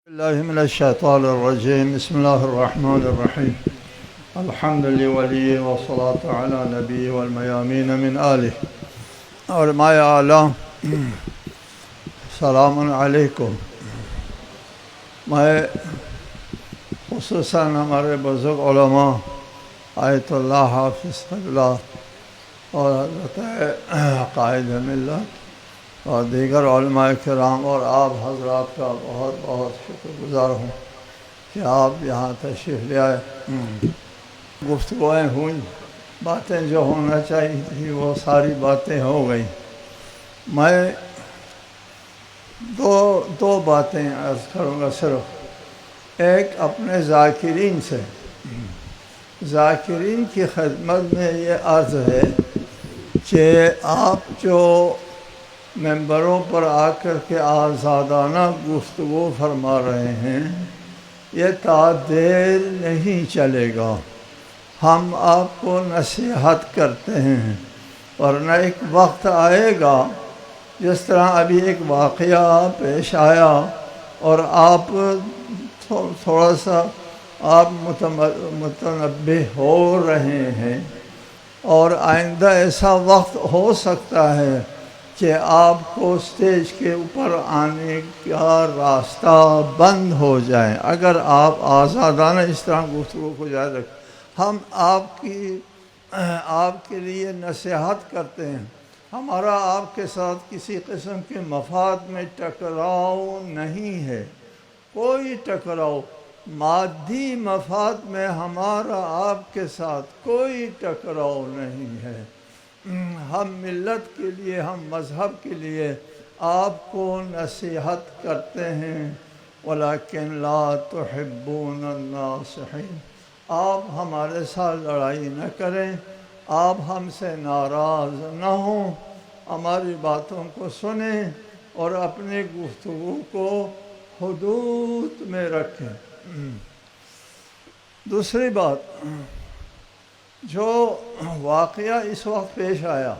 الله من الشيطان الرجيم. بسم الله الرحمن الرحيم. الحمد لله والصلاة على نبي والميامين من آله اور مائے اعلیٰ السلام علیکم. میں خصوصاً ہمارے بزرگ علماء آیت اللہ حافظ اللہ اور حضرت قائد ملت اور دیگر علماء کرام اور آپ حضرات کا بہت بہت شکر گزار ہوں کہ آپ یہاں تشریف لے آئے. گفتگویں ہوئیں، باتیں جو ہونا چاہیے تھی وہ ساری باتیں ہو گئیں. میں دو باتیں عرض کروں گا صرف. ایک اپنے ذاکرین سے، ذاکرین کی خدمت میں یہ عرض ہے کہ آپ جو ممبروں پر آ کر کے آزادانہ گفتگو فرما رہے ہیں یہ تا دیر نہیں چلے گا. ہم آپ کو نصیحت کرتے ہیں، ورنہ ایک وقت آئے گا جس طرح ابھی ایک واقعہ پیش آیا اور آپ تھوڑا سا آپ متنبہ ہو رہے ہیں، اور آئندہ ایسا وقت ہو سکتا ہے کہ آپ کو اسٹیج کے اوپر آنے کا راستہ بند ہو جائے اگر آپ آزادانہ اس طرح گفتگو کو جاری رکھیں. ہم آپ کے لیے نصیحت کرتے ہیں. ہمارا آپ کے ساتھ کسی قسم کے مفاد میں ٹکراؤ نہیں ہے، کوئی ٹکراؤ مادی مفاد میں ہمارا آپ کے ساتھ کوئی ٹکراؤ نہیں ہے. ہم ملت کے لیے، ہم مذہب کے لیے آپ کو نصیحت کرتے ہیں. وَلَكِنْ لَا تُحِبُّونَ النَّاصِحِينَ. آپ ہمارے ساتھ لڑائی نہ کریں، آپ ہم سے ناراض نہ ہوں، ہماری باتوں کو سنیں اور اپنی گفتگو کو حدود میں رکھیں. دوسری بات، جو واقعہ اس وقت پیش آیا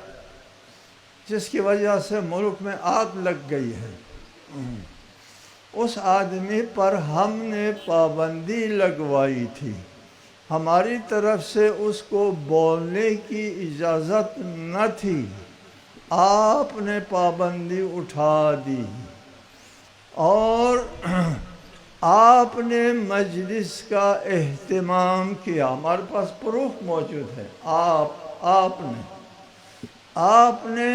جس کی وجہ سے ملک میں آگ لگ گئی ہے، اس آدمی پر ہم نے پابندی لگوائی تھی. ہماری طرف سے اس کو بولنے کی اجازت نہ تھی، آپ نے پابندی اٹھا دی اور آپ نے مجلس کا اہتمام کیا. ہمارے پاس پروف موجود ہے. آپ نے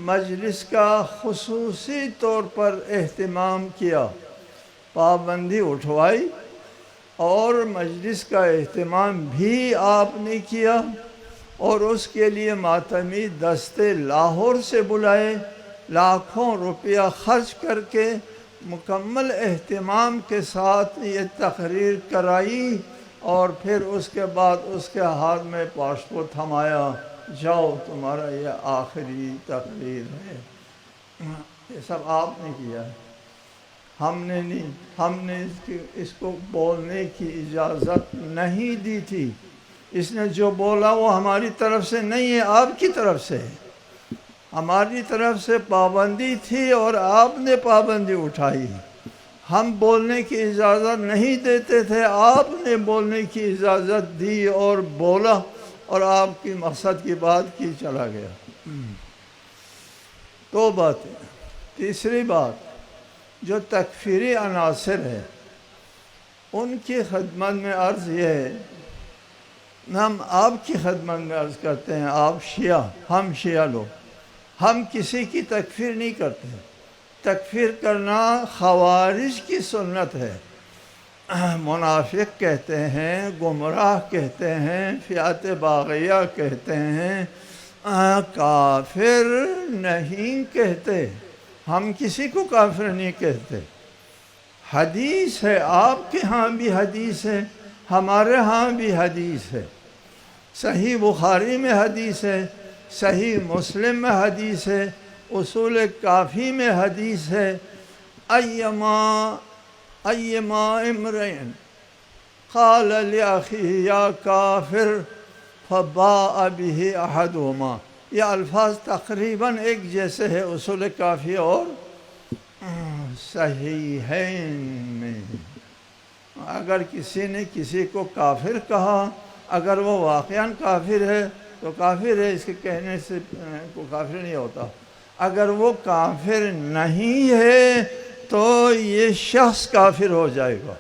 مجلس کا خصوصی طور پر اہتمام کیا، پابندی اٹھوائی اور مجلس کا اہتمام بھی آپ نے کیا، اور اس کے لیے ماتمی دستے لاہور سے بلائے، لاکھوں روپیہ خرچ کر کے مکمل اہتمام کے ساتھ یہ تقریر کرائی، اور پھر اس کے بعد اس کے ہاتھ میں پاسپورٹ تھمایا، جاؤ تمہارا یہ آخری تقریر ہے. یہ سب آپ نے کیا ہے، ہم نے نہیں. ہم نے اس کو بولنے کی اجازت نہیں دی تھی. اس نے جو بولا وہ ہماری طرف سے نہیں ہے، آپ کی طرف سے ہے. ہماری طرف سے پابندی تھی اور آپ نے پابندی اٹھائی. ہم بولنے کی اجازت نہیں دیتے تھے، آپ نے بولنے کی اجازت دی اور بولا، اور آپ کی مقصد کی بات کی چلا گیا. دو باتیں. تیسری بات، جو تکفیری عناصر ہے ان کی خدمت میں عرض یہ ہے، ہم آپ کی خدمت میں عرض کرتے ہیں. آپ شیعہ، ہم شیعہ لوگ، ہم کسی کی تکفیر نہیں کرتے. تکفیر کرنا خوارج کی سنت ہے. منافق کہتے ہیں، گمراہ کہتے ہیں، فئات باغیہ کہتے ہیں، کافر نہیں کہتے. ہم کسی کو کافر نہیں کہتے. حدیث ہے، آپ کے ہاں بھی حدیث ہے، ہمارے ہاں بھی حدیث ہے. صحیح بخاری میں حدیث ہے، صحیح مسلم میں حدیث ہے، اصول کافی میں حدیث ہے. ایما امرئن قال لأخیہ یا کافر فباء بہ احدہما. یہ الفاظ تقریباً ایک جیسے ہے اصول کافی اور صحیحین میں. اگر کسی نے کسی کو کافر کہا، اگر وہ واقعاً کافر ہے تو کافر ہے، اس کے کہنے سے کو کافر نہیں ہوتا۔ اگر وہ کافر نہیں ہے تو یہ شخص کافر ہو جائے گا۔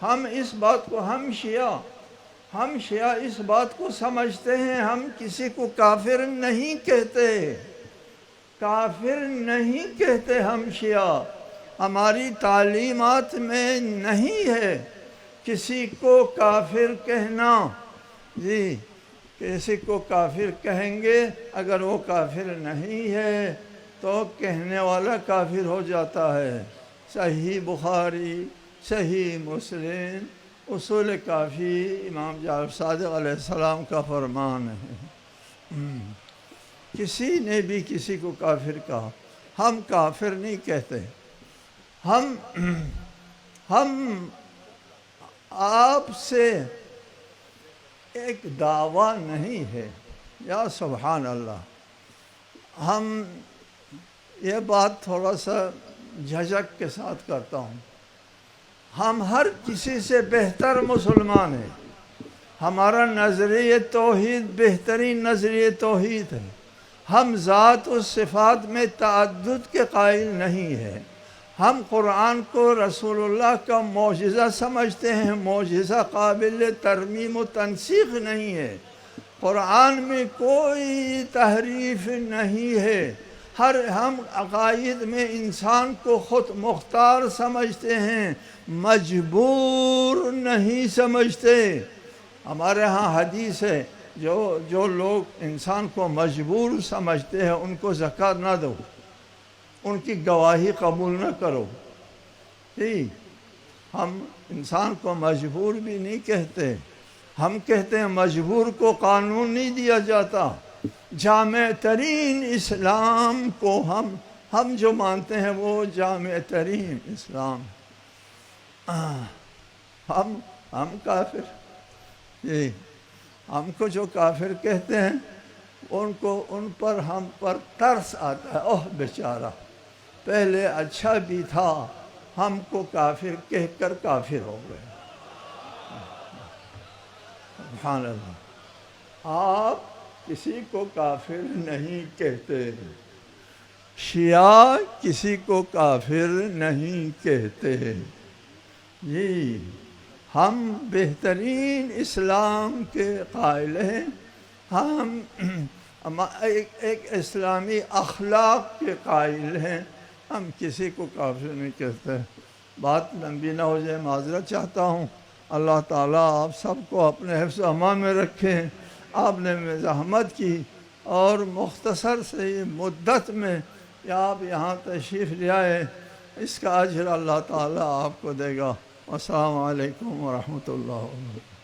ہم اس بات کو ہم شیعہ اس بات کو سمجھتے ہیں، ہم کسی کو کافر نہیں کہتے، کافر نہیں کہتے ہم شیعہ، ہماری تعلیمات میں نہیں ہے کسی کو کافر کہنا۔ جی کسی کو کافر کہیں گے، اگر وہ کافر نہیں ہے تو کہنے والا کافر ہو جاتا ہے۔ صحیح بخاری، صحیح مسلم، اصول کافی، امام جعفر صادق علیہ السلام کا فرمان ہے۔ کسی نے بھی کسی کو کافر کہا، ہم کافر نہیں کہتے۔ ہم آپ سے ایک دعویٰ نہیں ہے، یا سبحان اللہ۔ ہم یہ بات تھوڑا سا جھجک کے ساتھ کرتا ہوں، ہم ہر کسی سے بہتر مسلمان ہیں، ہمارا نظریہ توحید بہترین نظریہ توحید ہے، ہم ذات و صفات میں تعدد کے قائل نہیں ہیں، ہم قرآن کو رسول اللہ کا معجزہ سمجھتے ہیں، معجزہ قابل ترمیم و تنسیخ نہیں ہے، قرآن میں کوئی تحریف نہیں ہے، ہم عقائد میں انسان کو خود مختار سمجھتے ہیں، مجبور نہیں سمجھتے۔ ہمارے ہاں حدیث ہے، جو لوگ انسان کو مجبور سمجھتے ہیں ان کو زکوٰۃ نہ دو، ان کی گواہی قبول نہ کرو۔ ہم انسان کو مجبور بھی نہیں کہتے، ہم کہتے ہیں مجبور کو قانون نہیں دیا جاتا۔ جامع ترین اسلام کو ہم جو مانتے ہیں وہ جامع ترین اسلام، ہم کافر، ہم کو جو کافر کہتے ہیں ہم پر ترس آتا ہے، اوہ بیچارہ پہلے اچھا بھی تھا، ہم کو کافر کہہ کر کافر ہو گئے۔ سبحان اللہ۔ آپ کسی کو کافر نہیں کہتے، شیعہ کسی کو کافر نہیں کہتے۔ جی ہم بہترین اسلام کے قائل ہیں، ہم ایک اسلامی اخلاق کے قائل ہیں، ہم کسی کو کافر نہیں کہتے۔ بات لمبی نہ ہو جائے، معذرت چاہتا ہوں۔ اللہ تعالیٰ آپ سب کو اپنے حفظ و امان میں رکھیں۔ آپ نے زحمت کی اور مختصر سے مدت میں آپ یہاں تشریف لے آئے، اس کا اجر اللہ تعالیٰ آپ کو دے گا۔ السلام علیکم ورحمۃ اللہ وبرکاتہ۔